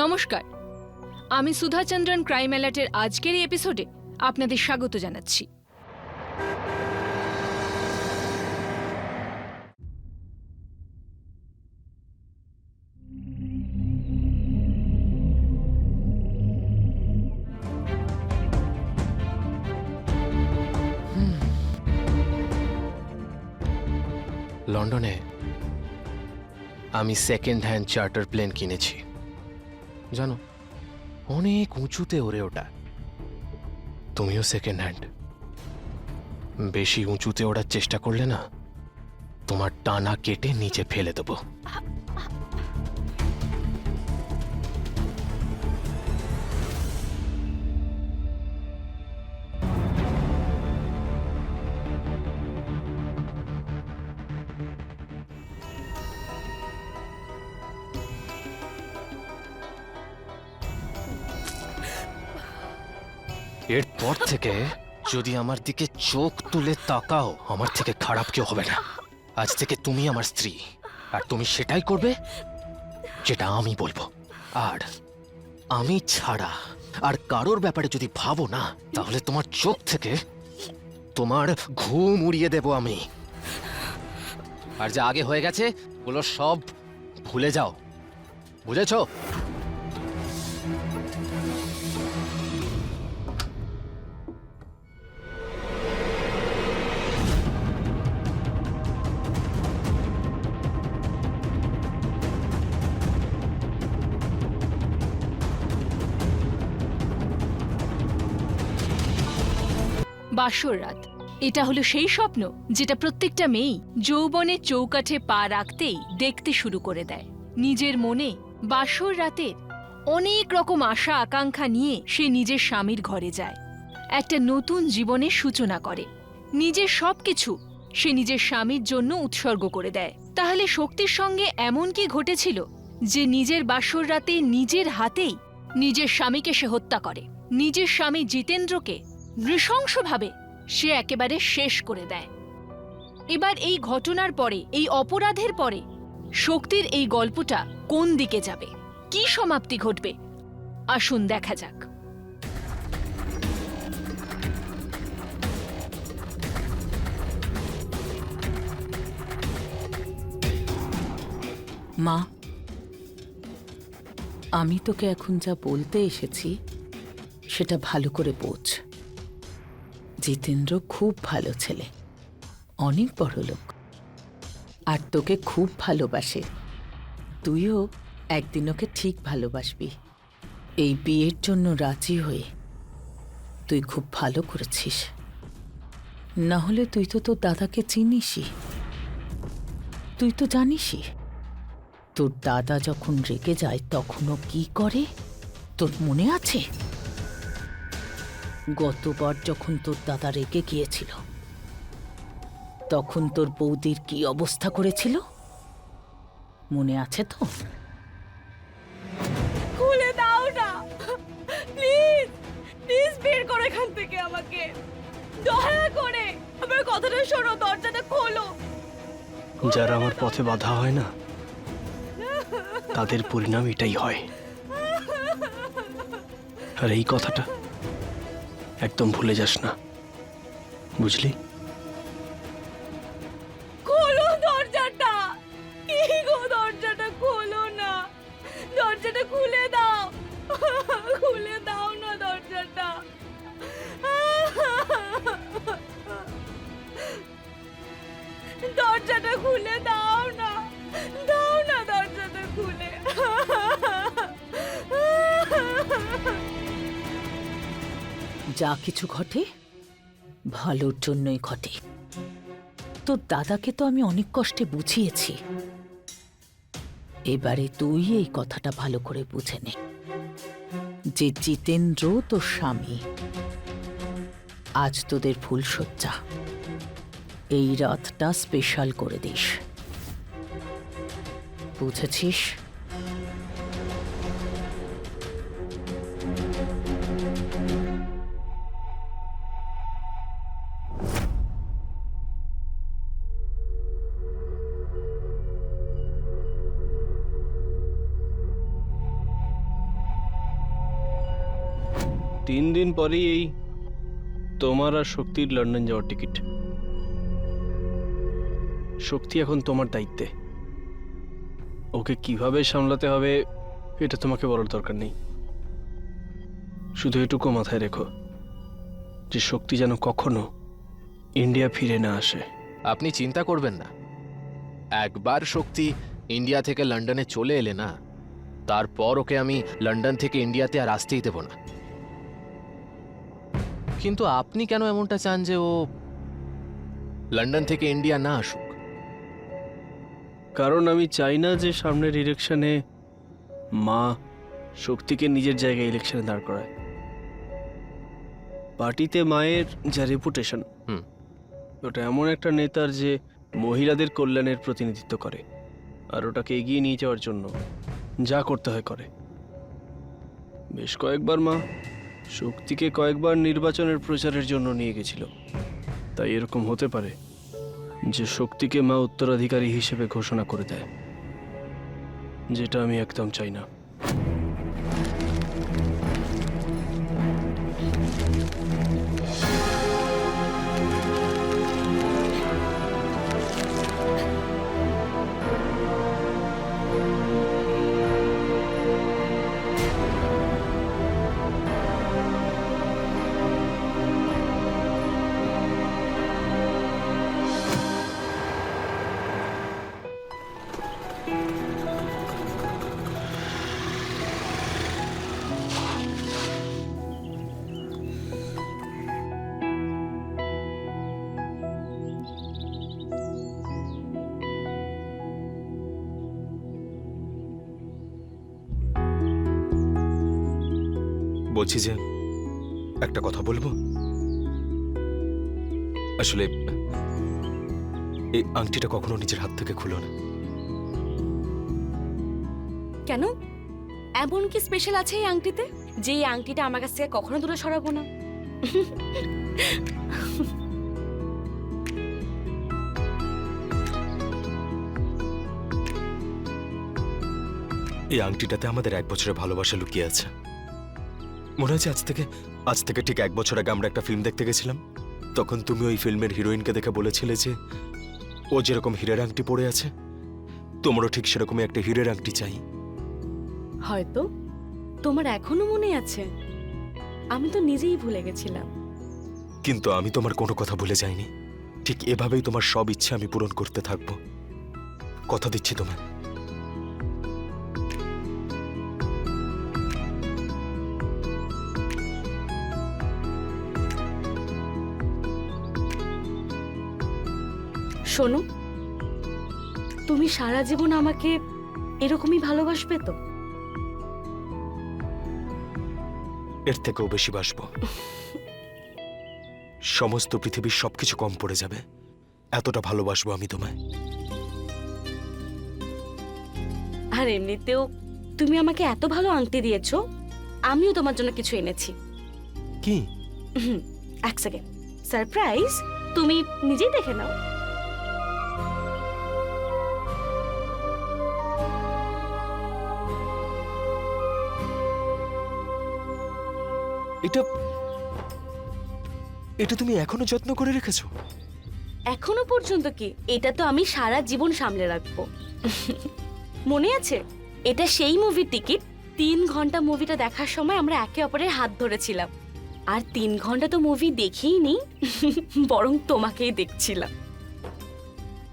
নমস্কার, আমি সুধা চন্দ্রন ক্রাইম অ্যালার্টের আজকের এই এপিসোডে আপনাদের স্বাগত জানাচ্ছি। লন্ডনে আমি সেকেন্ড হ্যান্ড চার্টার প্লেন কিনেছি। জানো, অনেক উঁচুতে ওরে ওটা। তুমিও সেকেন্ড হ্যান্ড। বেশি উঁচুতে ওড়ার চেষ্টা করলে না, তোমার টানা কেটে নিচে ফেলে দেবো। এরপর থেকে যদি আমার দিকে চোখ তুলে তাকাও, আমার থেকে খারাপ কেউ হবে না। আজ থেকে তুমি আমার স্ত্রী, আর তুমি সেটাই করবে যেটা আমি বলবো। আর আমি ছাড়া আর কারোর ব্যাপারে যদি ভাবো না, তাহলে তোমার চোখ থেকে তোমার ঘুম উড়িয়ে দেব আমি। আর যা আগে হয়ে গেছে ওগুলো সব ভুলে যাও, বুঝেছো? বাসর রাত, এটা হলো সেই স্বপ্ন যেটা প্রত্যেকটা মেয়েই যৌবনের চৌকাঠে পা রাখতেই দেখতে শুরু করে দেয়। নিজের মনে বাসর রাতের অনেক রকম আশা আকাঙ্ক্ষা নিয়ে সে নিজের স্বামীর ঘরে যায়, একটা নতুন জীবনের সূচনা করে। নিজের সবকিছু সে নিজের স্বামীর জন্য উৎসর্গ করে দেয়। তাহলে শক্তির সঙ্গে এমন কি ঘটেছিল যে নিজের বাসর রাতে নিজের হাতেই নিজের স্বামীকে সে হত্যা করে? নিজের স্বামী জিতেন্দ্রকে নৃশংসভাবে সে একেবারে শেষ করে দেয়। এবার এই ঘটনার পরে, এই অপরাধের পরে শক্তির এই গল্পটা কোন দিকে যাবে, কি সমাপ্তি ঘটবে, আসুন দেখা যাক। মা, আমি তোকে এখন যা বলতে এসেছি সেটা ভালো করে বোঝ। জিতেন্দ্র খুব ভালো ছেলে, অনেক বড় লোক, আর তোকে খুব ভালোবাসে। তুইও একদিন ওকে ঠিক ভালোবাসবি। এই বিয়ের জন্য রাজি হয়ে তুই খুব ভালো করেছিস। না হলে তুই তো তোর দাদাকে চিনিসই, তুই তো জানিসই তোর দাদা যখন রেগে যায় তখনও কি করে, তোর মনে আছে? গতবার যখন তোর দাদা রেগে গিয়েছিল তখন তোর বৌদির কি অবস্থা করেছিল মনে আছে তো? খুলে দাও না প্লিজ, প্লিজ বের করো এখান থেকে আমাকে, দয়া করে আমার কথাটা শোনো, দরজাটা খোলো। যারা আমার পথে বাধা হয় না, তাদের পরিণাম এটাই হয়। আর এই কথাটা একদম ভুলে যাস না, বুঝলি? খোলো দরজাটা, কি গো, দরজাটা খোলো না, দরজাটা খুলে দাও, খুলে দাও না দরজাটা। দরজাটা খুলে দাও না, দাও না দরজাটা খুলে। যা কিছু ঘটে ভালোর জন্যই ঘটে। তোর দাদাকে তো আমি অনেক কষ্টে বুঝিয়েছি, এবারে তুই এই কথাটা ভালো করে বুঝে নে যে জিতেন্দ্র তোর স্বামী। আজ তোদের ফুলশয্যা, এই রাতটা স্পেশাল করে দিস, বুঝেছিস? 3 দিন পরেই এই তোমার আর শক্তির লন্ডন যাওয়ার টিকিট। শক্তি এখন তোমার দায়িত্বে। ওকে কিভাবে সামলাতে হবে এটা তোমাকে বলার দরকার নেই। শুধু এটুকু মাথায় রেখো যে শক্তি যেন কখনো ইন্ডিয়া ফিরে না আসে। আপনি চিন্তা করবেন না, একবার শক্তি ইন্ডিয়া থেকে লন্ডনে চলে এলে না, তারপর ওকে আমি লন্ডন থেকে ইন্ডিয়াতে আর আসতেই দেব না। কিন্তু আপনি কেন এমনটা চান যে ও লন্ডন থেকে ইন্ডিয়া না আসুক? কারণ আমি চাই না যে সামনের ইলেকশনে মা শক্তিকে নিজের জায়গায় ইলেকশনে দাঁড় করায়। পার্টিতে মায়ের যা রেপুটেশন, হুম। ওটা এমন একটা নেতার যে মহিলাদের কল্যাণের প্রতিনিধিত্ব করে, আর ওটাকে এগিয়ে নিয়ে যাওয়ার জন্য যা করতে হয় করে। বেশ কয়েকবার মা শক্তিকে কয়েকবার নির্বাচনের প্রচারের জন্য নিয়ে গেছিল। তাই এরকম হতে পারে যে শক্তিকে মা উত্তরাধিকারী হিসেবে ঘোষণা করে দেয়, যেটা আমি একদম চাই না। বলছি যে একটা কথা বলবো। আসলে এই আংটিটা কখনো নিজের হাত থেকে খুলো না। কেন? এমন কি স্পেশাল আছে এই আংটিতে যে এই আংটিটা আমার কাছ থেকে কখনো দূরে সরাবো না? এই আংটিটাতে আমাদের 1 বছরের ভালোবাসা লুকিয়ে আছে। মনে হচ্ছে আজ থেকে ঠিক 1 বছর আগে আমরা একটা ফিল্ম দেখতে গেছিলাম। তখন তুমি ওই ফিল্মের হিরোইনকে দেখে বলেছিলে যে ও যেরকম হীরের আংটি পরে আছে, তোমারও ঠিক সেরকমই একটা হীরের আংটি চাই। হয়তো তোমার এখনো মনে আছে, আমি তো নিজেই ভুলে গেছিলাম। কিন্তু আমি তোমার কোনো কথা ভুলে যাইনি। ঠিক এভাবেই তোমার সব ইচ্ছে আমি পূরণ করতে থাকবো, কথা দিচ্ছি তোমায়। শোনো, তুমি সারা জীবন আমাকে এরকমই ভালোবাসবে তো? এর থেকেও বেশি বাসবো। সমস্ত পৃথিবীর সবকিছু কম পড়ে যাবে, এতটা ভালোবাসবো আমি তোমায়। আর এমনিতেও তুমি আমাকে এত ভালো আংটি দিয়েছো, আমিও তোমার জন্য কিছু এনেছি। কি? এক সেকেন্ড, সারপ্রাইজ, তুমি নিজেই দেখে নাও। এটা তুমি এখনো যত্ন করে রেখেছো? এখনো পর্যন্ত কি? এটা তো আমি সারা জীবন সামলে রাখবো। মনে আছে, এটা সেই মুভির টিকিট। 3 ঘন্টা মুভিটা দেখার সময় আমরা একে অপরের হাত ধরেছিলাম। আর 3 ঘন্টা তো মুভি দেখেইনি, বরং তোমাকেই দেখছিলাম।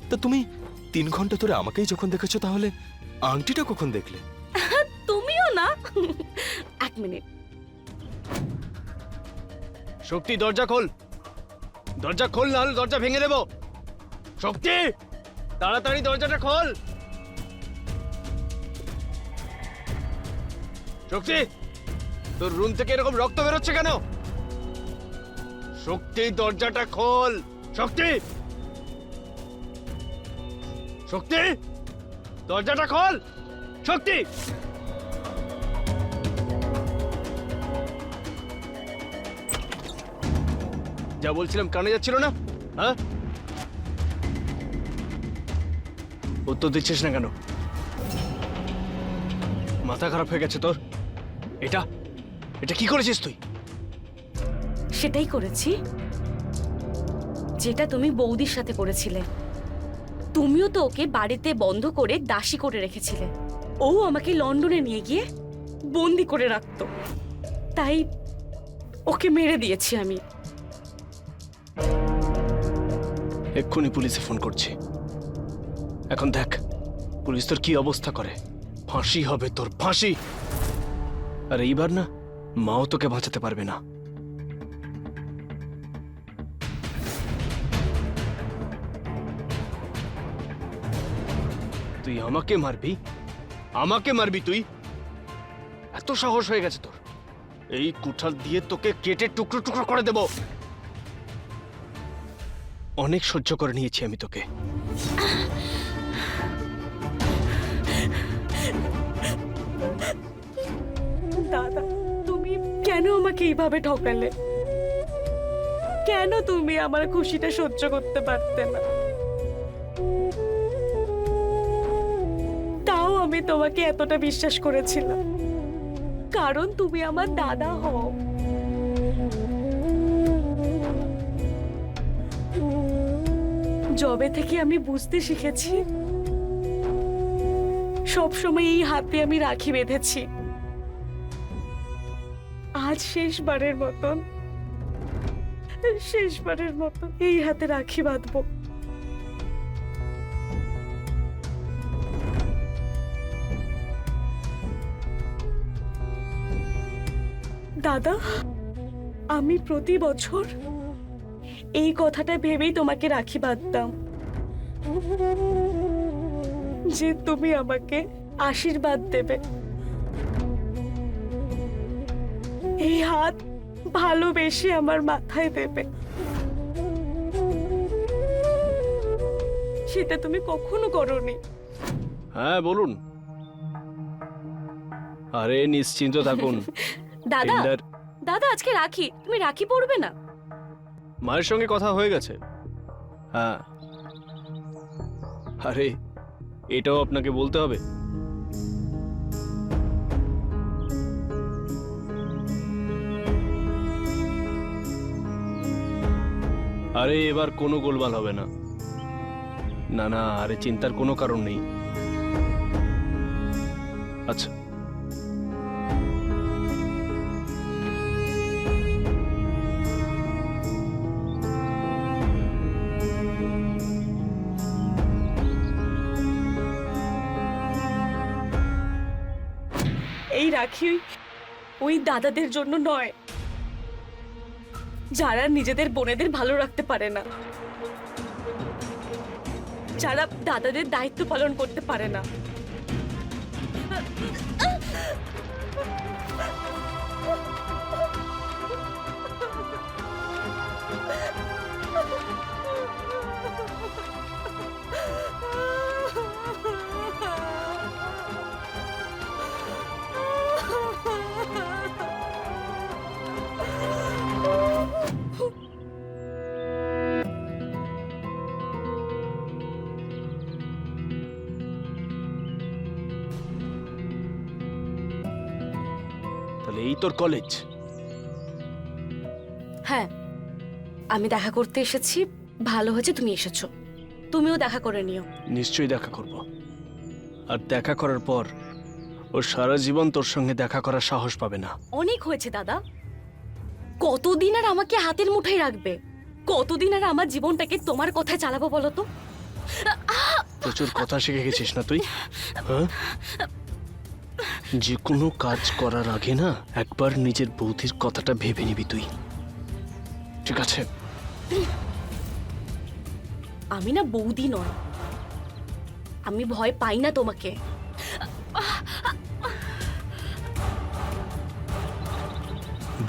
তা তুমি 3 ঘন্টা ধরে আমাকেই যখন দেখেছো, তাহলে আংটিটা কখন দেখলে? তুমিও না। 1 মিনিট। শক্তি, দরজা খোল, দরজা খোল, না হলে দরজা ভেঙে দেব। শক্তি, তাড়াতাড়ি দরজাটা খোল। শক্তি, তোর রুম থেকে এরকম রক্ত বেরোচ্ছে কেন? শক্তি, দরজাটা খোল। শক্তি, শক্তি, দরজাটা খোল। শক্তি, যা বলছিলাম কানে যাচ্ছিল না? হ্যাঁ, উত্তর দিচ্ছিস না কেন? মাথা খারাপ হয়ে গেছে তোর? এটা এটা কি করেছিস তুই? সেটাই করেছি যেটা তুমি বৌদির সাথে করেছিলে। তুমিও তো ওকে বাড়িতে বন্ধ করে দাসী করে রেখেছিলে। ও আমাকে লন্ডনে নিয়ে গিয়ে বন্দি করে রাখতো, তাই ওকে মেরে দিয়েছি আমি। এক্ষুনি পুলিশে ফোন করছি। এখন দেখ পুলিশ তোর কি অবস্থা করে। ফাঁসি হবে তোর, ফাঁসি। আর এইবার না, মাও তোকে বাঁচাতে পারবে না। তুই আমাকে মারবি? আমাকে মারবি তুই? এত সাহস হয়ে গেছে তোর? এই কুঠার দিয়ে তোকে কেটে টুকরো টুকরো করে দেব। অনেক সহ্য করে নিয়েছি আমি তোকে। দাদা, তুমি কেন আমাকে এইভাবে ঠকালে? কেন তুমি আমার খুশিটা সহ্য করতে পারতে না? তাও আমি তোমাকে এতটা বিশ্বাস করেছিলাম, কারণ তুমি আমার দাদা হও। যবে থেকে আমি বুঝতে শিখেছি, সবসময় এই হাতে আমি রাখি বেঁধেছি। আজ শেষবারের মতন এই হাতে রাখি বাঁধবো। দাদা, আমি প্রতি বছর এই কথাটা ভেবেই তোমাকে রাখি বাঁধতাম যে তুমি আমাকে আশীর্বাদ দেবে। এই হাত ভালোবেসে আমার মাথায় দেবে। সেটা তুমি কখনো করোনি। হ্যাঁ বলুন। আরে নিশ্চিন্ত থাকুন। দাদা, টেন্ডার দাদা আজকে রাখি, তুমি রাখি পরবে না? মায়ের সঙ্গে কথা হয়ে গেছে। হ্যাঁ। আরে এটাও আপনাকে বলতে হবে? আরে এবার কোনো গোলমাল হবে না। না না, আরে চিন্তার কোনো কারণ নেই। আচ্ছা, এই রাখি ওই দাদাদের জন্য নয় যারা নিজেদের বোনেদের ভালো রাখতে পারে না, যারা দাদাদের দায়িত্ব পালন করতে পারে না। তাহলে এই তোর কলেজ? হ্যাঁ, আমি দেখা করতে এসেছি। ভালো হয়েছে তুমি এসেছো। তুমিও দেখা করে নিও। নিশ্চয়ই দেখা করব। আর দেখা করার পর ও সারা জীবন তোর সঙ্গে দেখা করার সাহস পাবে না। অনেক হয়েছে দাদা। কতদিন আর আমাকে হাতের মুঠোয় রাখবে? কতদিন আর আমার জীবনটাকে তোমার কথায় চালাবো বলো তো? প্রচুর কথা শিখে গেছিস না তুই? হ্যাঁ, যে কোনো কাজ করার আগে না একবার নিজের বৌদির কথাটা ভেবে নিবি তুই, ঠিক আছে? আমি না বৌদি নয়, আমি ভয় পাই না তোমাকে।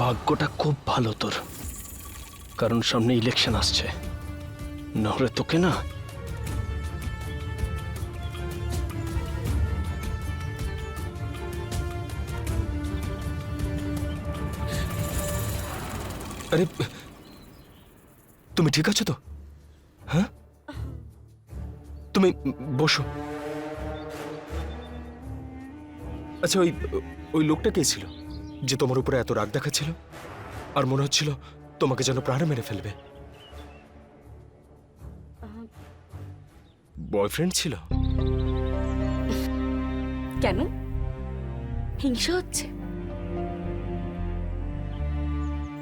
ভাগ্যটা খুব ভালো তোর, কারণ সামনে ইলেকশন আসছে। নাহলে তোকে না আরে তুমি ঠিক আছো তো? হ্যাঁ, তুমি বসো। আচ্ছা, ওই ওই লোকটা কে ছিল যে তোমার উপরে এত রাগ দেখাচ্ছিল আর মনে হচ্ছিল তোমাকে যেন প্রাণে মেরে ফেলবে। বয়ফ্রেন্ড ছিল? কেন, হিংসা হচ্ছে?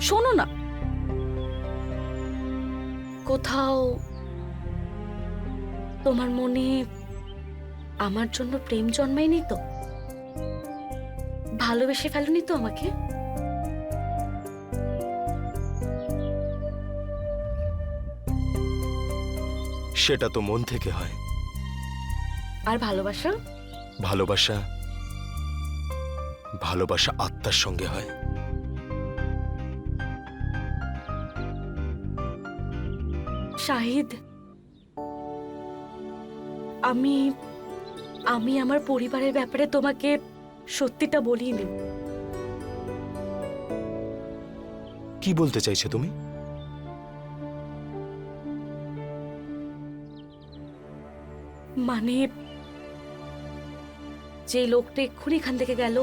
শোনো না, কোথাও তোমার মনে আমার জন্য প্রেম জন্মায়নি তো? ভালোবেসে ফেলোনি তো আমাকে? সেটা তো মন থেকে হয়। আর ভালোবাসা? ভালোবাসা ভালোবাসা আত্মার সঙ্গে হয়। শাহিদ, আমি আমি আমার পরিবারের ব্যাপারে তোমাকে সত্যিটা বলিনি। কি বলতে চাইছো তুমি? মানে, যে লোকটা এক্ষুনি এখান থেকে গেল,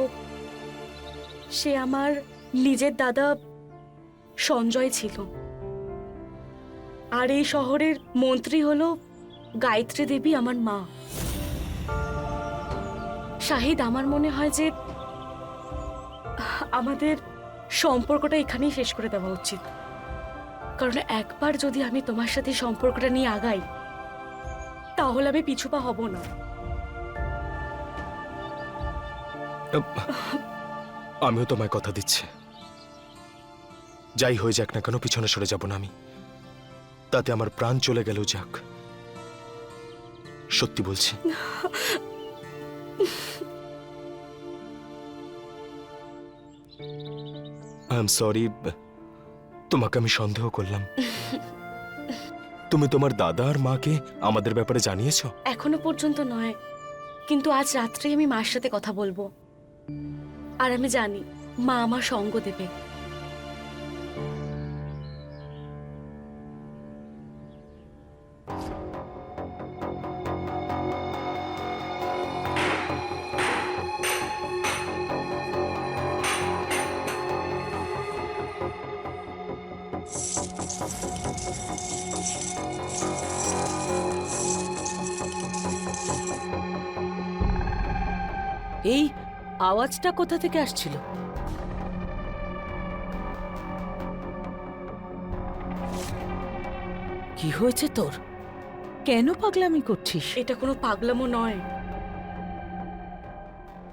সে আমার নিজের দাদা সঞ্জয় ছিল। আর এই শহরের মন্ত্রী হলো গায়ত্রী দেবী, আমার মা। শাহিদ, আমার মনে হয় যে আমাদের সম্পর্কটা এখানেই শেষ করে দেওয়া উচিত। কারণ একবার যদি আমি তোমার সাথে সম্পর্কটা নিয়ে আগাই, তাহলে আমি পিছুপা হব না। আমিও তোমায় কথা দিচ্ছি, যাই হয়ে যাক না কেন পিছনে সরে যাব না আমি। তাতে আমার প্রাণ চলে গেলেও যাক, সত্যি বলছি। আই এম সরি, তোমাকে আমি সন্দেহ করলাম। তুমি তোমার দাদা আর মাকে আমাদের ব্যাপারে জানিয়েছো? এখনো পর্যন্ত নয়, কিন্তু আজ রাত্রেই আমি মার সাথে কথা বলবো। আর আমি জানি মা আমার সঙ্গ দেবে। এই আওয়াজটা কোথা থেকে আসছিল? কি হয়েছে তোর? কেন পাগলামি করছিস? এটা কোনো পাগলামো নয়।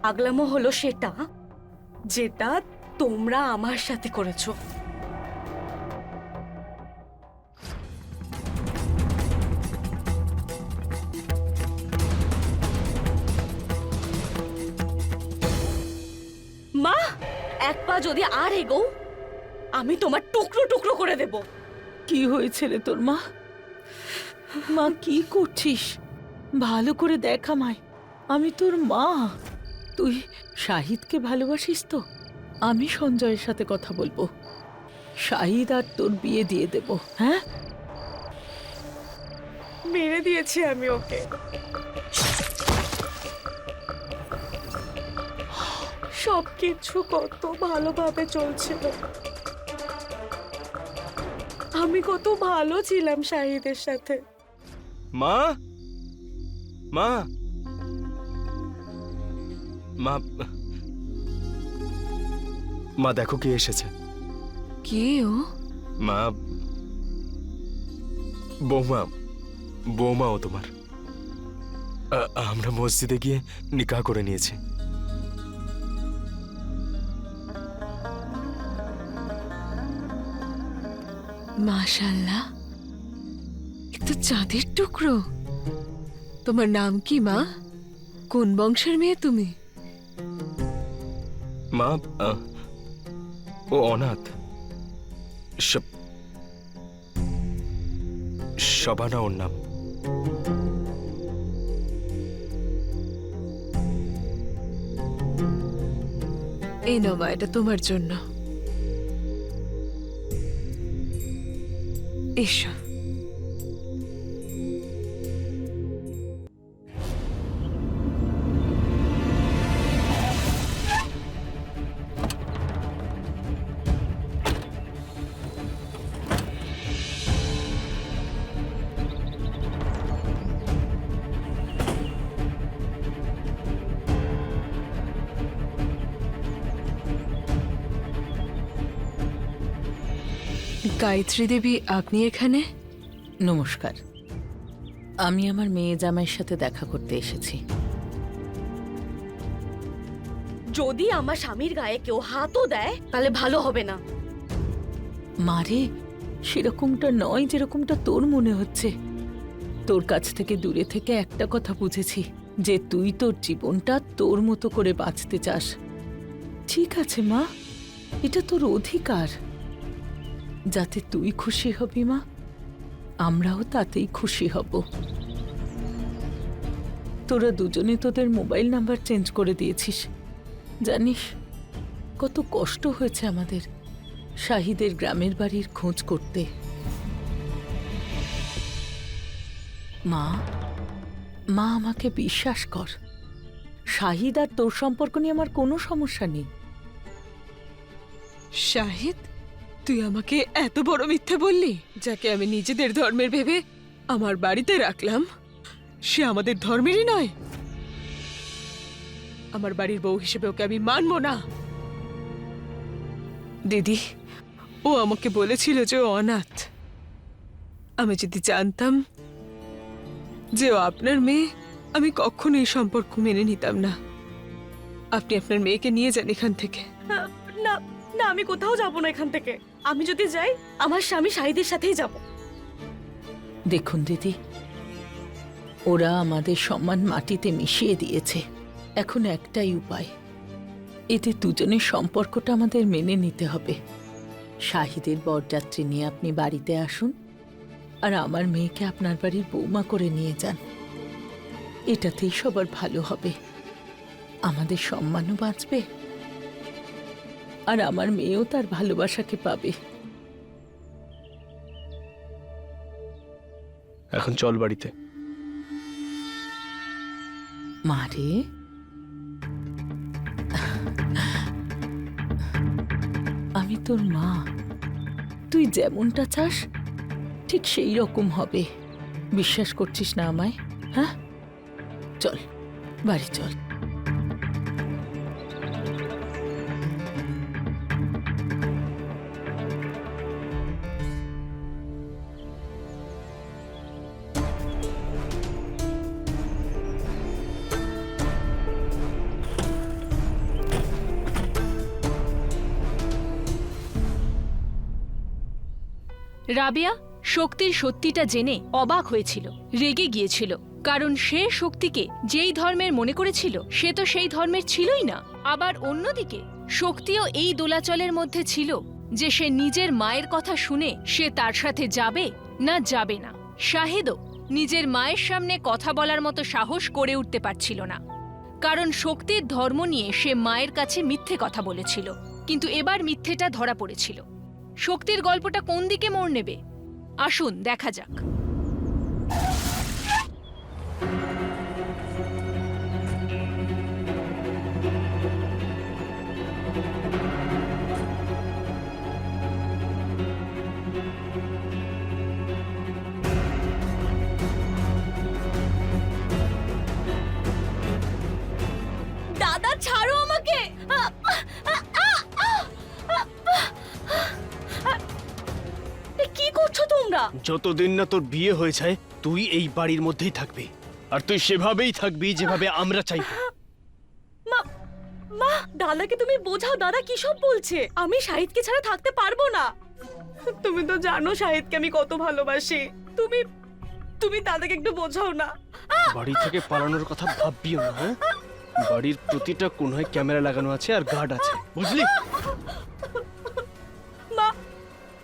পাগলামো হলো সেটা যেটা তোমরা আমার সাথে করেছো। মা, এক পা যদি আর এগো, আমি তোমার টুকরো টুকরো করে দেব। কি হয়েছে রে তোর? মা, মা কি করছিস? ভালো করে দেখ আমায়, আমি তোর মা। তুই শাহিদকে ভালোবাসিস তো? আমি সঞ্জয়ের সাথে কথা বলবো, শাহিদ আর তোর বিয়ে দিয়ে দেব। হ্যাঁ, মেরে দিয়েছি আমি ওকে। সবকিছু কত ভালোভাবে চলছিল, আমি কত ভালো ছিলাম শাহিদের সাথে। মা, মা, মা, মা দেখো কে এসেছে। কে ও? মা, বৌমা, বৌমা ও তোমার। আমরা মসজিদে গিয়ে নিকাহ করে নিয়েছি। মাশাআল্লাহ, এ তো চাঁদের টুকরো। তোমার নাম কি মা? কোন বংশের মেয়ে তুমি? মা, ও অনাথ। শবানা ওর নাম। এই নাও মা, এটা তোমার জন্য। এসো। গায়ত্রী দেবী, আপনি এখানে? নমস্কার, আমি আমার মেয়ে জামাইয়ের সাথে দেখা করতে এসেছি। যদি আমার স্বামীর গায়ে কেউ হাতও দেয় তাহলে ভালো হবে না। মারে, সেরকমটা নয় যেরকমটা তোর মনে হচ্ছে। তোর কাছ থেকে দূরে থেকে একটা কথা বুঝেছি, যে তুই তোর জীবনটা তোর মতো করে বাঁচতে চাস। ঠিক আছে মা, এটা তোর অধিকার। যাতে তুই খুশি হবি মা, আমরাও তাতেই খুশি হব। তোরা দুজনে তোদের মোবাইল নাম্বার চেঞ্জ করে দিয়েছিস। জানিস কত কষ্ট হয়েছে আমাদের শাহিদের গ্রামের বাড়ির খোঁজ করতে। মা, মা আমাকে বিশ্বাস কর, শাহিদ আর তোর সম্পর্ক নিয়ে আমার কোনো সমস্যা নেই। শাহিদ, তুই আমাকে এত বড় মিথ্যে বললি? যাকে আমি নিজেদের ধর্মের ভেবে আমার বাড়িতে রাখলাম, সে আমাদের ধর্মেরই নয়। আমার বাড়ির বউ হিসেবে ওকে আমি মানবো না। দিদি, ও আমাকে বলেছিল যে ও অনাথ। আমি যদি জানতাম যে ও আপনার মেয়ে, আমি কখনো এই সম্পর্ক মেনে নিতাম না। আপনি আপনার মেয়েকে নিয়ে যান এখান থেকে। না না, আমি কোথাও যাব না এখান থেকে। আমি যদি যাই আমার স্বামী শাহিদের সাথেই যাব। দেখুন দিদি, ওরা আমাদের সম্মান মাটিতে মিশিয়ে দিয়েছে। এখন একটাই উপায়, এতে দুজনের সম্পর্কটা আমাদের মেনে নিতে হবে। শাহিদের বরযাত্রী নিয়ে আপনি বাড়িতে আসুন, আর আমার মেয়েকে আপনার বাড়ির বৌমা করে নিয়ে যান। এটাতেই সবার ভালো হবে, আমাদের সম্মানও বাঁচবে, আর আমার মেয়েও তার ভালোবাসাকে পাবে। এখন চল বাড়িতে। মারে, আমি তোর মা, তুই যেমনটা চাস ঠিক সেই রকম হবে। বিশ্বাস করছিস না আমায়? হ্যাঁ, চল বাড়ি চল। রাবিয়া শক্তির সত্যিটা জেনে অবাক হয়েছিল, রেগে গিয়েছিল, কারণ সে শক্তিকে যেই ধর্মের মনে করেছিল সে তো সেই ধর্মের ছিলই না। আবার অন্যদিকে শক্তিও এই দোলাচলের মধ্যে ছিল যে সে নিজের মায়ের কথা শুনে সে তার সাথে যাবে না যাবে না। শাহিদও নিজের মায়ের সামনে কথা বলার মতো সাহস করে উঠতে পারছিল না, কারণ শক্তির ধর্ম নিয়ে সে মায়ের কাছে মিথ্যে কথা বলেছিল। কিন্তু এবার মিথ্যেটা ধরা পড়েছিল। শক্তির গল্পটা কোন দিকে মোড় নেবে আসুন দেখা যাক। দাদা ছাড়ো আমাকে। কি করছো তোমরা? যতদিন না তোর বিয়ে হয়ে যায় তুই এই বাড়ির মধ্যেই থাকবি, আর তুই সেভাবেই থাকবি যেভাবে আমরা চাইবো। মা, দাদাকে তুমি বোঝাও, দাদা কি সব বলছে। আমি শাহিদকে ছাড়া থাকতে পারবো না। তুমি তো জানো শাহিদকে আমি কত ভালোবাসি। তুমি তুমি দাদাকে একটু বোঝাও না। বাড়ি থেকে পালানোর কথা ভাববিও না। হ্যাঁ, বাড়ির প্রতিটা কোণায় ক্যামেরা লাগানো আছে আর গার্ড আছে, বুঝলি? মা,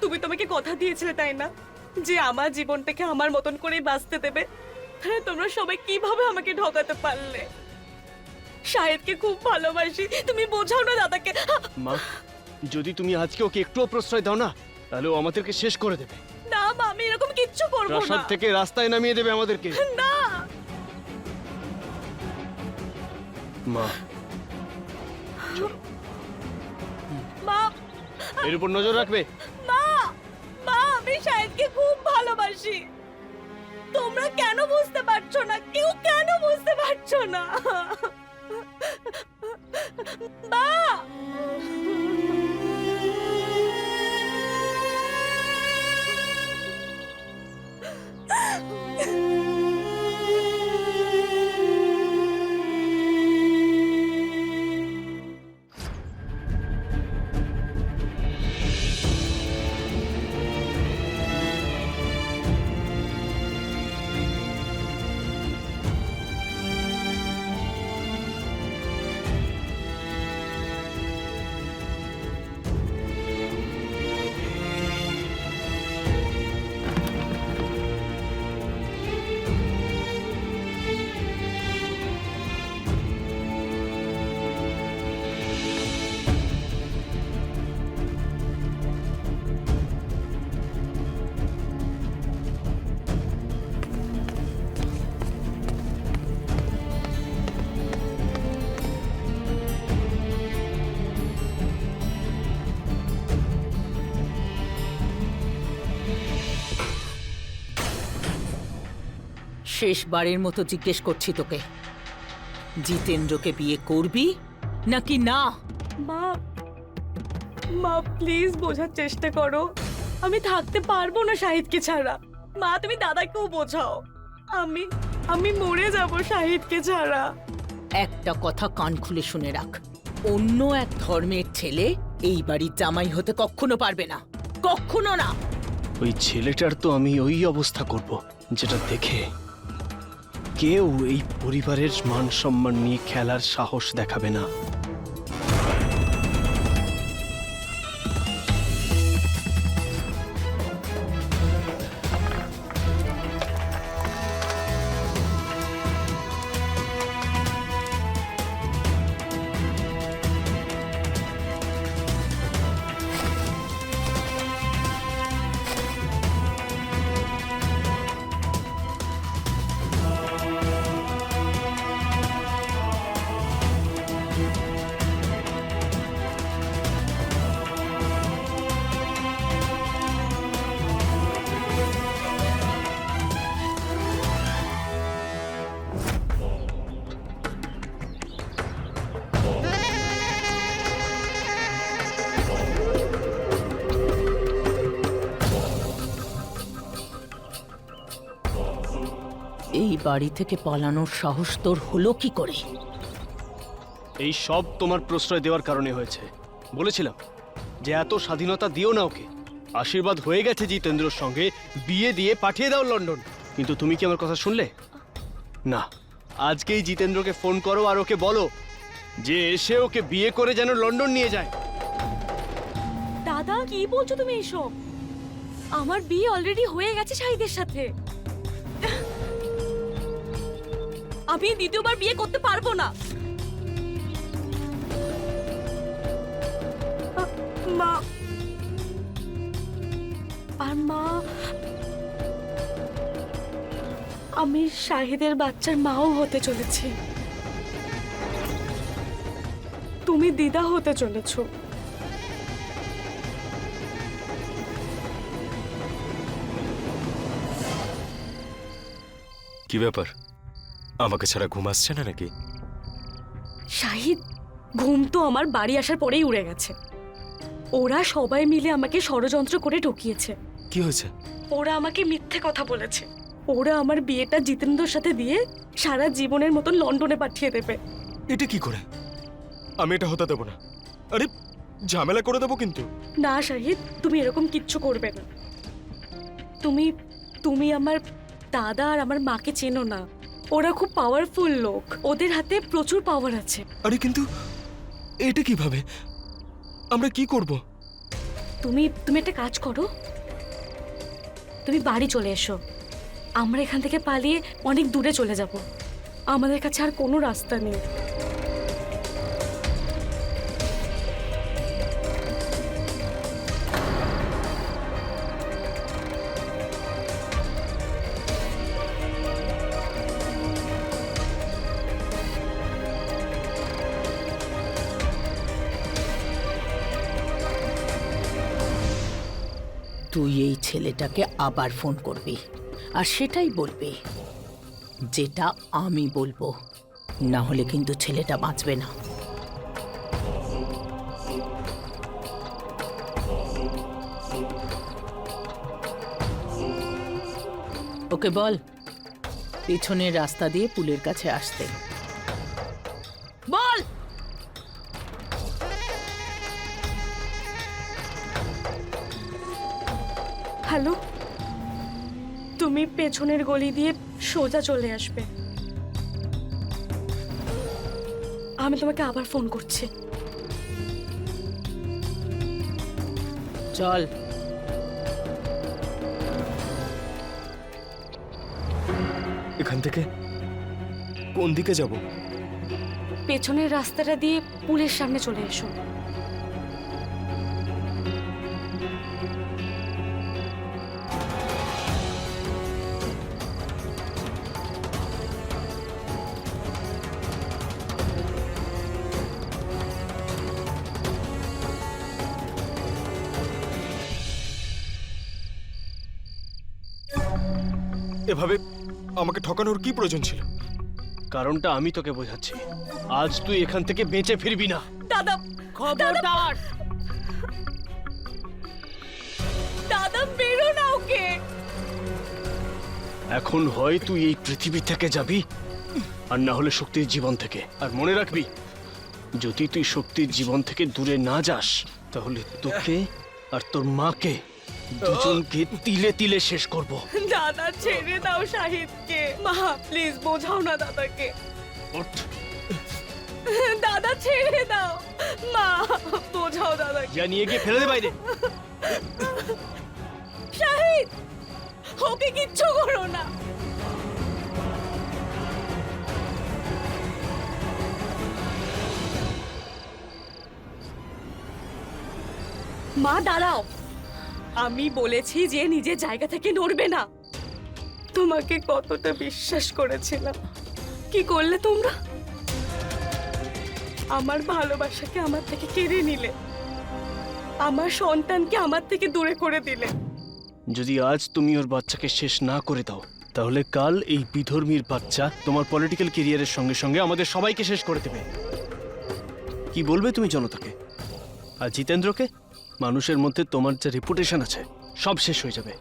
তুমি তোমাকে কথা দিয়েছিলে তাই না, যে আমার জীবনটাকে আমার মতন করেই বাঁচতে দেবে। হ্যাঁ, তোমরা সবাই কিভাবে আমাকে ঠকাতে পারলে? শাহিদকে খুব ভালোবাসি, তুমি বোঝাও না দাদাকে। মা, যদি তুমি আজকে ওকে একটুও প্রশ্রয় দাও না, তাহলে ও আমাদেরকে শেষ করে দেবে। না মা, আমি এরকম কিচ্ছু করবো না। প্রাসাদ থেকে রাস্তায় নামিয়ে দেবে আমাদেরকে। না মা, মা, এর উপর নজর রাখবে। মা, মা, আমি শাহিদকে খুব ভালোবাসি। তোমরা কেন বুঝতে পারছো না? কেউ কেন বুঝতে পারছো না? মা, শেষবারের মতো জিজ্ঞেস করছি তোকে, জিতেন্দ্রকে বিয়ে করবি নাকি না? মা মা প্লিজ বোঝার চেষ্টা করো, আমি থাকতে পারবো না শাহিদকে ছাড়া। মা তুমি দাদাকেও বোঝাও, আমি আমি মরে যাব শাহিদকে ছাড়া। একটা কথা কান খুলে শুনে রাখ, অন্য এক ধর্মের ছেলে এই বাড়ির জামাই হতে কখনো পারবে না, কখনো না। ওই ছেলেটার তো আমি ওই অবস্থা করব যেটা দেখে কেউ এই পরিবারের মান সম্মান নিয়ে খেলার সাহস দেখাবে না। এই বাড়ি থেকে পালানোর সাহস তোর হলো কি করে? এই সব তোমার প্রশ্রয় দেওয়ার কারণে হয়েছে। বলেছিলাম যে এত স্বাধীনতা দিও না ওকে। আশীর্বাদ হয়ে গেছে জিতেন্দ্রর সঙ্গে, বিয়ে দিয়ে পাঠিয়ে দাও লন্ডন। কিন্তু তুমি কি আমার কথা শুনলে? না, আজকেই জিতেন্দ্রকে ফোন করো আর ওকে বলো যে এসে ওকে বিয়ে করে যেন লন্ডন নিয়ে যায়। দাদা কি বলছো তুমি এসব? আমার বিয়ে অলরেডি হয়ে গেছে শাহিদের সাথে। আমি দ্বিতীয়বার বিয়ে করতে পারবো না। মা আর মা, আমি শাহিদের বাচ্চার মাও হতে চলেছি। তুমি দিদা হতে চলেছো। কি ব্যাপার, আমাকে ছাড়া ঘুম আসছে না নাকি? শাহিদ, ঘুম তো আমার বাড়ি আসার পরেই উড়ে গেছে। ওরা সবাই মিলে আমাকে ষড়যন্ত্র করে ঢুকিয়েছে। কি হয়েছে? ওরা আমাকে মিথ্যে কথা বলেছে। ওরা আমার বিয়েটা জিতেন্দ্রর সাথে দিয়ে সারা জীবনের মতো লন্ডনে পাঠিয়ে দেবে। এটা কি করে? আমি এটা হতে দেবো না। আরে ঝামেলা করে দেবো কিন্তু। না শাহিদ, তুমি এরকম কিচ্ছু করবে না। তুমি তুমি আমার দাদা আর আমার মাকে চেনো না। ওরা খুব পাওয়ারফুল লোক, ওদের হাতে প্রচুর পাওয়ার আছে। আরে কিন্তু এটা কিভাবে? আমরা কি করব? তুমি তুমি একটা কাজ করো, তুমি বাড়ি চলে এসো। আমরা এখান থেকে পালিয়ে অনেক দূরে চলে যাব। আমাদের কাছে আর কোনো রাস্তা নেই। তুই এই ছেলেটাকে আবার ফোন করবি আর সেটাই বলবি যেটা আমি বলবো, না হলে কিন্তু ছেলেটা বাঁচবে না। ওকে বল পিছনের রাস্তা দিয়ে পুলের কাছে আসতে বল। হ্যালো, তুমি পেছনের গলি দিয়ে সোজা চলে আসবে। আমি তোমাকে আবার ফোন করছি। চল। এখান থেকে কোন দিকে যাব? পেছনের রাস্তাটা দিয়ে পুলের সামনে চলে এসো। এভাবে আমাকে ঠকানোর কি প্রয়োজন ছিল? কারণটা আমি তোকে বোঝাচ্ছি। আজ তুই এখান থেকে বেঁচে ফিরবি না। দাদা, খবরদার। দাদা বেরো না ওকে। এখন হয় তুই এই পৃথিবী থেকে যাবি, আর না হলে শক্তির জীবন থেকে। আর মনে রাখবি, যদি তুই শক্তির জীবন থেকে দূরে না যাস, তাহলে তোকে আর তোর মাকে দুজনকে তিলে তিলে শেষ করব। দাদা ছেড়ে দাও শাহিদকে। মা প্লিজ বোঝাও না দাদাকে। ওঠ। দাদা ছেড়ে দাও। মা বোঝাও দাদাকে। যা নিয়ে গিয়ে ফেলে দে বাইরে। শাহিদ, ওকে কিচ্ছু করো না। মা দাঁড়াও, আমি বলেছি যে নিজের জায়গা থেকে নড়বে না। তোমাকে কতটা বিশ্বাস করেছিলাম, কি করলে তোমরা? আমার ভালোবাসাকে আমার থেকে কেড়ে নিলে, আমার সন্তানকে আমার থেকে দূরে করে দিলে। যদি আজ তুমি ওর বাচ্চাকে শেষ না করে দাও, তাহলে কাল এই বিধর্মীর বাচ্চা তোমার পলিটিক্যাল ক্যারিয়ারের সঙ্গে সঙ্গে আমাদের সবাইকে শেষ করে দেবে। কি বলবে তুমি জনতাকে? আর জিতেন্দ্রকে? মানুষের মধ্যে তোমার যে রেপুটেশন আছে সব শেষ হয়ে যাবে।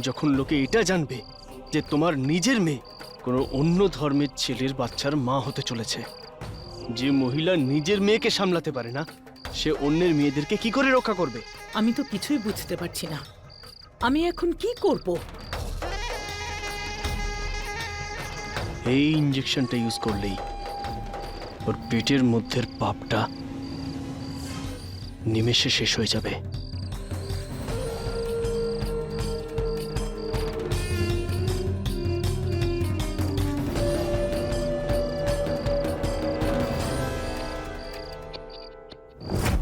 যখন লোকে এটা জানবে যে তোমার নিজের মেয়ে কোনো অন্য ধর্মের ছেলের বাচ্চার মা হতে চলেছে। যে মহিলা নিজের মেয়েকে সামলাতে পারে না, সে অন্যের মেয়েদেরকে কি করে রক্ষা করবে? আমি তো কিছুই বুঝতে পারছি না, আমি এখন কি করব? এই ইঞ্জেকশনটা ইউজ করলেই ওর পেটের মধ্যের পাপটা নিমেষে শেষ হয়ে যাবে।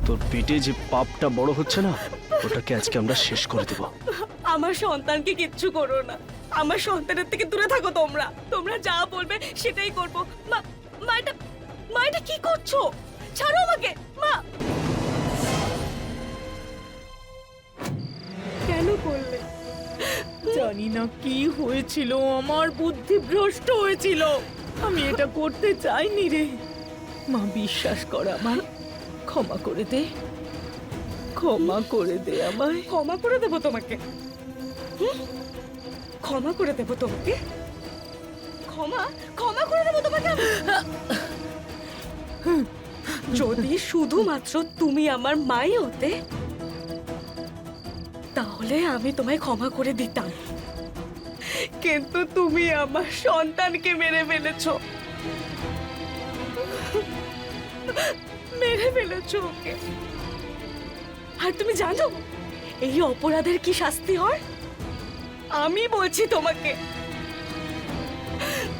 তোর পেটে যে পাপটা বড় হচ্ছে না, ওটাকে আজকে আমরা শেষ করে দেব। আমার সন্তানকে কিচ্ছু করো না। আমার সন্তানের থেকে দূরে থাকো তোমরা। তোমরা যা বলবে সেটাই করব। মা, মা এটা কি করছো? ছাড়ো আমাকে। মা, কেন করলে? জানি না কি হয়েছিল, আমার বুদ্ধি ভ্রষ্ট হয়েছিল। আমি এটা করতে চাইনি রে। মা বিশ্বাস কর আমায়, ক্ষমা করে দে, ক্ষমা করে দে আমায়। ক্ষমা করে দেবো তোমাকে? ক্ষমা করে দেবো তোমাকে? ক্ষমা করে দেবো তোমাকে আমি? যদি শুধুমাত্র তুমি আমার মাই হতে, তাহলে আমি তোমায় ক্ষমা করে দিতাম। কিন্তু তুমি আমার সন্তানকে মেরে ফেলেছো। মেরে ফেলেছো ওকে। আর তুমি জানো এই অপরাধের কি শাস্তি হয়? আমি বলছি তোমাকে,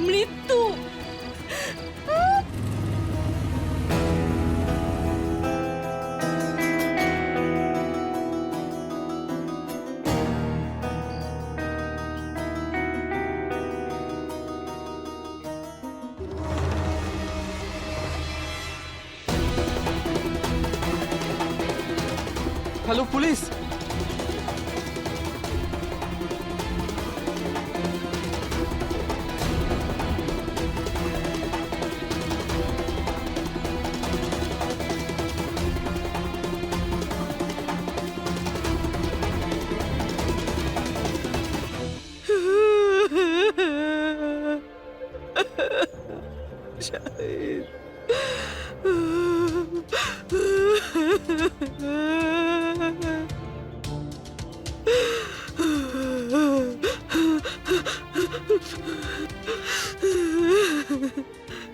মৃত্যু। Hello police. শাহিদ।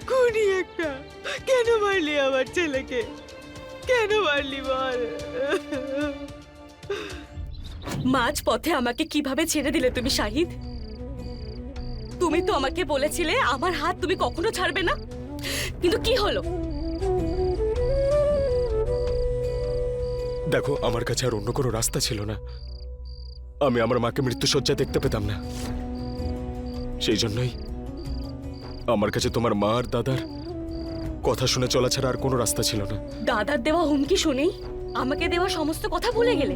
খুনি একটা, কেন মারলি আমার ছেলেকে? কেন মারলি বল? মাঝ পথে আমাকে কিভাবে ছেড়ে দিলে তুমি শাহিদ? তুমি তো আমাকে বলেছিলে আমার হাত তুমি কখনো ছাড়বে না, কিন্তু কি হলো? দেখো, আমার কাছে আর অন্য কোনো রাস্তা ছিল না। আমি আমার মাকে মৃত্যুশয্যা দেখতে পেতাম না। সেই জন্যই আমার কাছে তোমার মা আর দাদার কথা শুনে চলা ছাড়া আর কোনো রাস্তা ছিল না। দাদার দেওয়া হুমকি শুনেই আমাকে দেওয়া সমস্ত কথা ভুলে গেলে?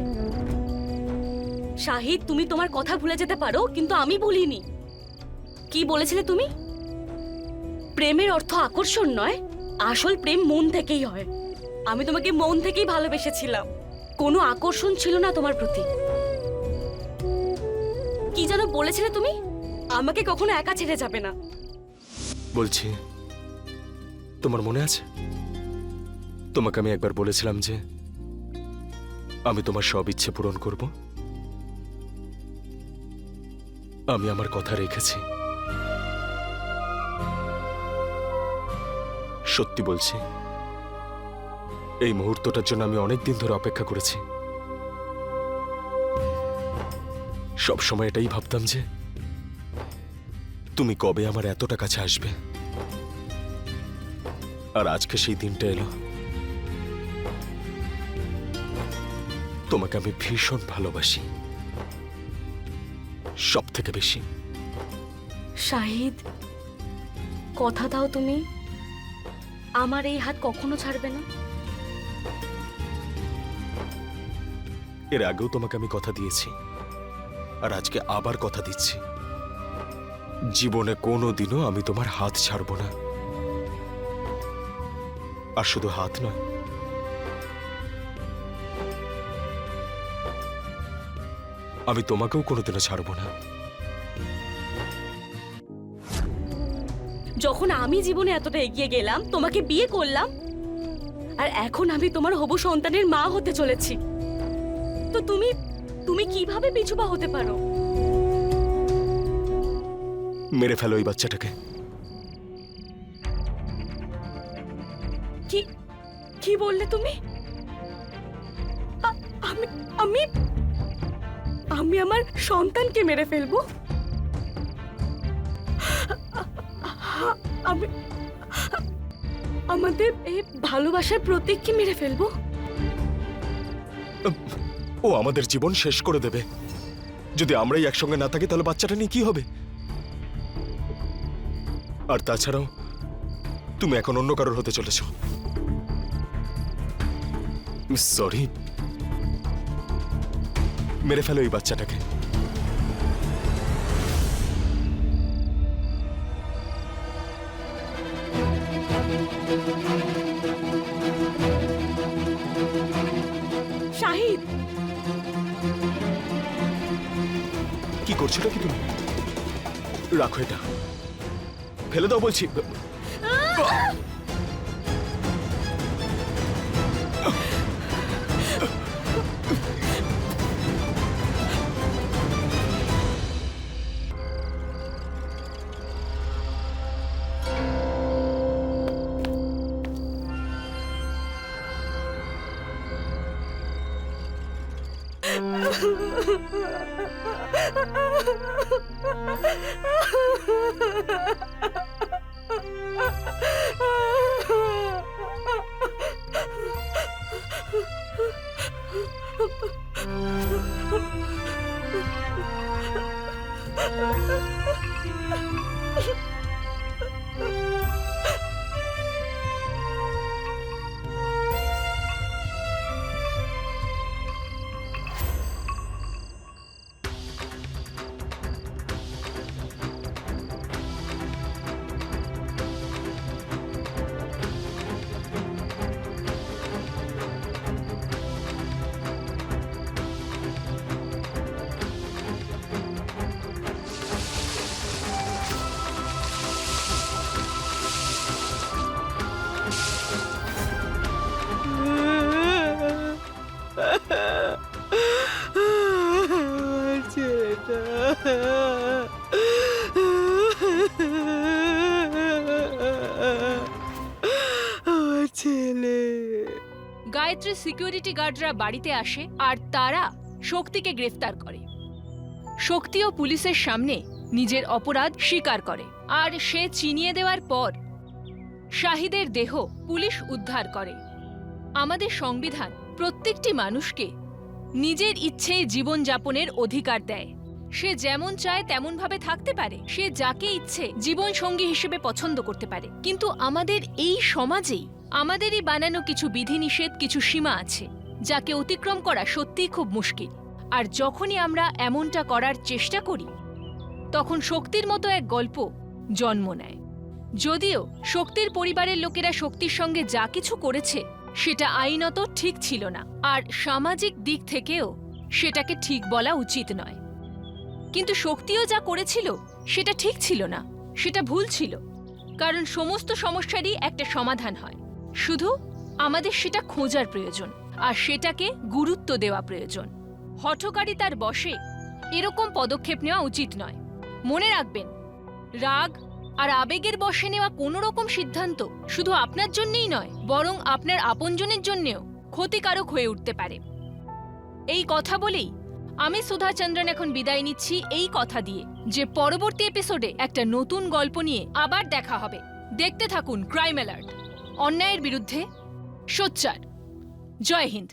শাহিদ, তুমি তোমার কথা ভুলে যেতে পারো, কিন্তু আমি ভুলিনি। কি বলেছিলে তুমি? প্রেমের অর্থ আকর্ষণ নয়, আসল প্রেম মন থেকেই হয়। আমি তোমাকে মন থেকেই ভালোবেসেছিলাম, কোনো আকর্ষণ ছিল না তোমার প্রতি। কি যেন বলেছিলে তুমি? আমাকে কখনো একা ছেড়ে যাবে না। বলছি, তোমার মনে আছে তোমাকে আমি একবার বলেছিলাম যে আমি তোমার সব ইচ্ছে পূরণ করব? আমি আমার কথা রেখেছি। সত্যি বলছি, এই মুহূর্তটার জন্য আমি অনেক দিন ধরে অপেক্ষা করেছি। সব সময় এটাই ভাবতাম যে তুমি কবে আমার এতটা কাছে আসবে, আর আজকে সেই দিনটা এলো। তোমাকে আমি ভীষণ ভালোবাসি, সব থেকে বেশি। শাহিদ, কথা দাও তুমি আমার এই হাত কখনো ছাড়বে না। এর আগেও তোমাকে আমি কথা দিয়েছি, আর আজকে আবার কথা দিচ্ছি, জীবনে কোনোদিনও আমি তোমার হাত ছাড়ব না। আর শুধু হাত নয়, আমি তোমাকেও কোনোদিনও ছাড়ব না। যখন আমি জীবনে এতটা এগিয়ে গেলাম, তোমাকে বিয়ে করলাম, আর এখন আমি তোমার হবু সন্তানের মা হতে চলেছি, তো তুমি তুমি কিভাবে পিছুপা হতে পারো? মেরে ফেলো এই বাচ্চাটাকে। কি কি বললে তুমি? আমি আমি আমি আমার সন্তানকে মেরে ফেলবো? আমি আমাদের এই ভালোবাসার প্রতীককে মেরে ফেলবো? ও আমাদের জীবন শেষ করে দেবে। যদি আমরাই একসঙ্গে না থাকি তাহলে বাচ্চাটা নিয়ে কি হবে? আর তাছাড়াও তুমি এখন অন্য কারোর হতে চলেছ। সরি, মেরে ফেলো এই বাচ্চাটাকে। শাহিদ, কি করছোটা কি তুমি? রাখো এটা, ফেলে দাও বলছি। রাত্রে সিকিউরিটি গার্ডরা বাড়িতে আসে আর তারা শক্তিকে গ্রেফতার করে। শক্তিও পুলিশের সামনে নিজের অপরাধ স্বীকার করে আর সে চিনিয়ে দেওয়ার পর শাহিদের দেহ পুলিশ উদ্ধার করে। আমাদের সংবিধান প্রত্যেকটি মানুষকে নিজের ইচ্ছে জীবনযাপনের অধিকার দেয়। সে যেমন চায় তেমনভাবে থাকতে পারে, সে যাকে ইচ্ছে জীবনসঙ্গী হিসেবে পছন্দ করতে পারে। কিন্তু আমাদের এই সমাজেই আমাদেরই বানানো কিছু বিধিনিষেধ, কিছু সীমা আছে যাকে অতিক্রম করা সত্যিই খুব মুশকিল। আর যখনই আমরা এমনটা করার চেষ্টা করি তখন শক্তির মতো এক গল্প জন্ম নেয়। যদিও শক্তির পরিবারের লোকেরা শক্তির সঙ্গে যা কিছু করেছে সেটা আইনত ঠিক ছিল না, আর সামাজিক দিক থেকেও সেটাকে ঠিক বলা উচিত নয়। কিন্তু শক্তিও যা করেছিল সেটা ঠিক ছিল না, সেটা ভুল ছিল। কারণ সমস্ত সমস্যারই একটা সমাধান হয়, শুধু আমাদের সেটা খোঁজার প্রয়োজন আর সেটাকে গুরুত্ব দেওয়া প্রয়োজন। হঠকারিতার বশে এরকম পদক্ষেপ নেওয়া উচিত নয়। মনে রাখবেন, রাগ আর আবেগের বশে নেওয়া কোনো রকম সিদ্ধান্ত শুধু আপনার জন্যই নয়, বরং আপনার আপনজনের জন্যেও ক্ষতিকারক হয়ে উঠতে পারে। এই কথা বলেই আমি সুধা চন্দ্রন এখন বিদায় নিচ্ছি, এই কথা দিয়ে যে পরবর্তী এপিসোডে একটা নতুন গল্প নিয়ে আবার দেখা হবে। দেখতে থাকুন ক্রাইম অ্যালার্ট, অন্যায়ের বিরুদ্ধে সোচ্চার। জয় হিন্দ।